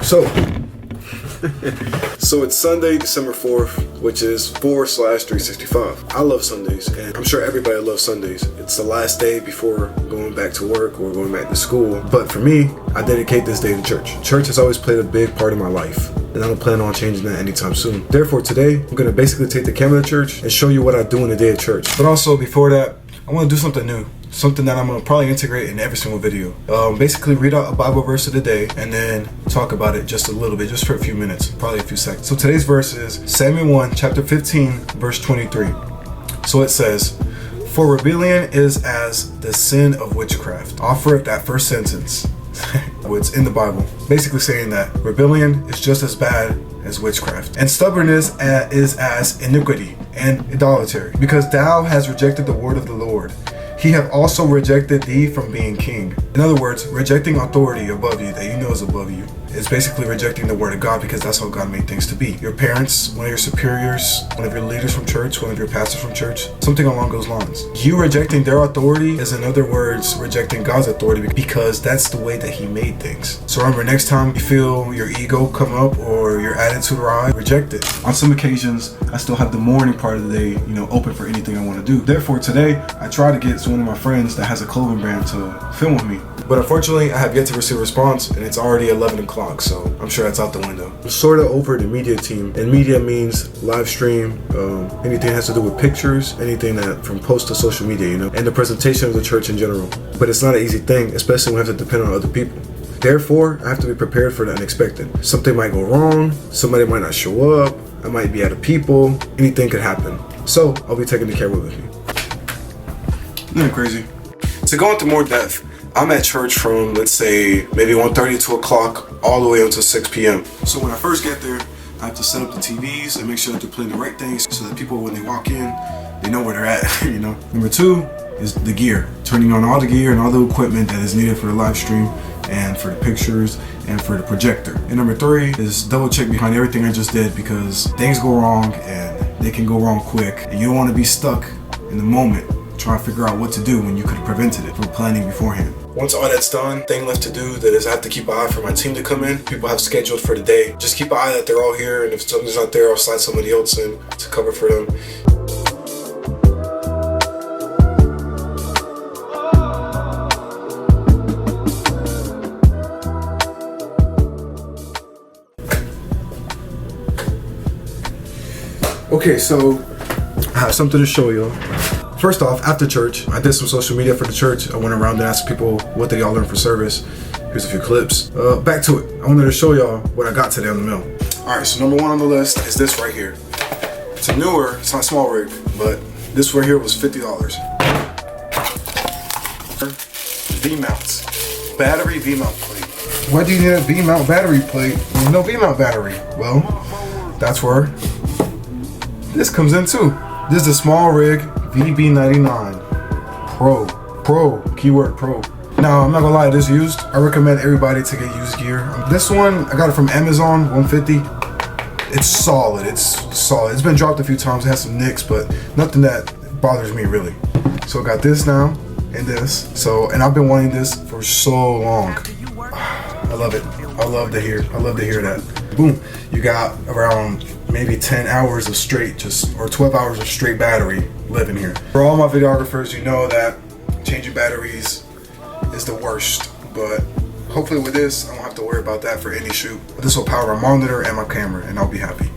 So it's Sunday, December 4th, which is 4/365. I love Sundays, and I'm sure everybody loves Sundays. It's the last day before going back to work or going back to school. But for me, I dedicate this day to church. Church has always played a big part of my life, and I don't plan on changing that anytime soon. Therefore, today, I'm going to basically take the camera to church and show you what I do in a day at church. But also, before that, I want to do something new. Something that I'm going to probably integrate in every single video. Basically read out a Bible verse of the day and then talk about it just a little bit, just for a few minutes, probably a few seconds. So today's verse is Samuel 1, chapter 15, verse 23. So it says, "For rebellion is as the sin of witchcraft." Offer up that first sentence. It's in the Bible. Basically saying that rebellion is just as bad as witchcraft. And stubbornness is as iniquity and idolatry, because thou hast rejected the word of the Lord. He have also rejected thee from being king. In other words, rejecting authority above you that you know is above you is basically rejecting the word of God, because that's how God made things to be. Your parents, one of your superiors, one of your leaders from church, one of your pastors from church, something along those lines. You rejecting their authority is, in other words, rejecting God's authority, because that's the way that he made things. So remember, next time you feel your ego come up or your attitude rise, reject it. On some occasions, I still have the morning part of the day, open for anything I want to do. Therefore, today, I try to get one of my friends that has a clothing brand to film with me. But unfortunately, I have yet to receive a response, and it's already 11 o'clock, so I'm sure that's out the window. I'm sort of over the media team, and media means live stream, anything that has to do with pictures, anything that from post to social media, and the presentation of the church in general. But it's not an easy thing, especially when we have to depend on other people. Therefore, I have to be prepared for the unexpected. Something might go wrong, somebody might not show up, I might be out of people, anything could happen. So, I'll be taking the camera with me. Isn't that crazy? To go into more depth, I'm at church from, let's say, maybe 1:30 to 2 o'clock, all the way until 6 p.m. So when I first get there, I have to set up the TVs and make sure that they're playing the right things so that people, when they walk in, they know where they're at, Number two is the gear. Turning on all the gear and all the equipment that is needed for the live stream and for the pictures and for the projector. And number three is double check behind everything I just did, because things go wrong and they can go wrong quick. And you don't want to be stuck in the moment trying to figure out what to do when you could have prevented it from planning beforehand. Once all that's done, thing left to do that is I have to keep an eye for my team to come in. People have scheduled for the day. Just keep an eye that they're all here, and if somebody's not there, I'll slide somebody else in to cover for them. Okay, so I have something to show you. First off, after church, I did some social media for the church. I went around and asked people, what did y'all learn for service? Here's a few clips. Back to it. I wanted to show y'all what I got today on the mail. All right, so number one on the list is this right here. It's a newer, it's not small rig, but this right here was $50. V-mounts. Battery V-mount plate. Why do you need a V-mount battery plate with no V-mount battery? Well, that's where this comes in too. This is a small rig, VB99 Pro, keyword Pro. Now, I'm not gonna lie, this used. I recommend everybody to get used gear. This one, I got it from Amazon, $150. It's solid, It's been dropped a few times, it has some nicks, but nothing that bothers me really. So I got this now, and this. And I've been wanting this for so long. I love it. I love to hear that. Boom, you got around maybe 10 hours of straight, or 12 hours of straight battery living here. For all my videographers, you know that changing batteries is the worst, but hopefully with this, I don't have to worry about that for any shoot. This will power my monitor and my camera, and I'll be happy.